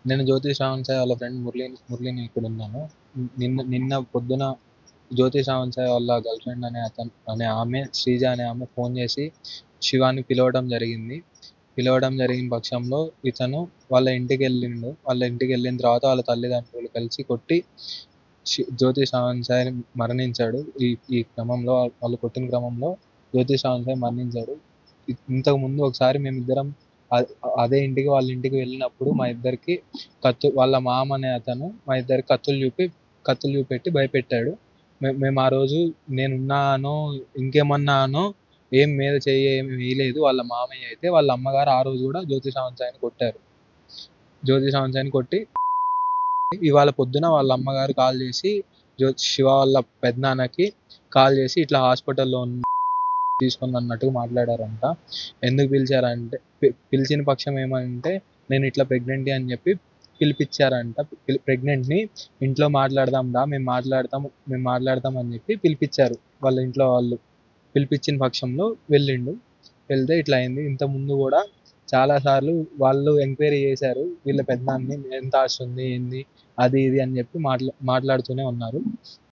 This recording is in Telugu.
నేను జ్యోతి శ్రావణ్ సాయి వాళ్ళ ఫ్రెండ్ మురళిని ఇక్కడున్నాను. నిన్న నిన్న పొద్దున జ్యోతి శ్రావణ్ సాయి వాళ్ళ గర్ల్ ఫ్రెండ్ అనే ఆమె శ్రీజ అనే ఆమె ఫోన్ చేసి శివాని పిలవడం జరిగింది. పిలవడం జరిగిన పక్షంలో ఇతను వాళ్ళ ఇంటికెళ్ళిండు. వాళ్ళ ఇంటికెళ్ళిన తర్వాత వాళ్ళ తల్లిదండ్రులు కలిసి కొట్టి జ్యోతి శ్రావణ్ సాయి మరణించాడు. ఈ ఈ క్రమంలో వాళ్ళు కొట్టిన క్రమంలో జ్యోతి శ్రావణ్ సాయి మరణించాడు. ఇంతకు ముందు ఒకసారి మేమిద్దరం అదే ఇంటికి వాళ్ళ ఇంటికి వెళ్ళినప్పుడు మా ఇద్దరికి వాళ్ళ మామ అనే అతను మా ఇద్దరికి కత్తులు చూపెట్టి భయపెట్టాడు. మేము ఆ రోజు నేనున్నానో ఇంకేమన్నానో ఏం మీద చెయ్యి ఏమి వేయలేదు. వాళ్ళ మామయ్య అయితే వాళ్ళ అమ్మగారు ఆ రోజు కూడా జ్యోతి శ్రావణ్ సాయిని కొట్టారు. జ్యోతి శ్రావణ్ సాయిని కొట్టి ఇవాళ పొద్దున వాళ్ళ అమ్మగారు కాల్ చేసి శివ వాళ్ళ పెద్దనాన్నకి కాల్ చేసి ఇట్లా హాస్పిటల్లో తీసుకొని అన్నట్టుగా మాట్లాడారంట. ఎందుకు పిలిచారంటే పిలిచిన పక్షం ఏమంటే నేను ఇట్లా ప్రెగ్నెంట్ అని చెప్పి పిలిపించారంట. ప్రెగ్నెంట్ని ఇంట్లో మాట్లాడదాం రా మేము మాట్లాడతాం అని చెప్పి పిలిపించారు వాళ్ళ ఇంట్లో వాళ్ళు. పిలిపించిన పక్షంలో వెళ్ళిండు. వెళ్తే ఇట్లా అయింది. ఇంత ముందు కూడా చాలా సార్లు వాళ్ళు ఎంక్వైరీ చేశారు వీళ్ళ పెద్దనాన్ని, ఎంత ఆస్తుంది ఏంది అది ఇది అని చెప్పి మాట్లాడుతూనే ఉన్నారు.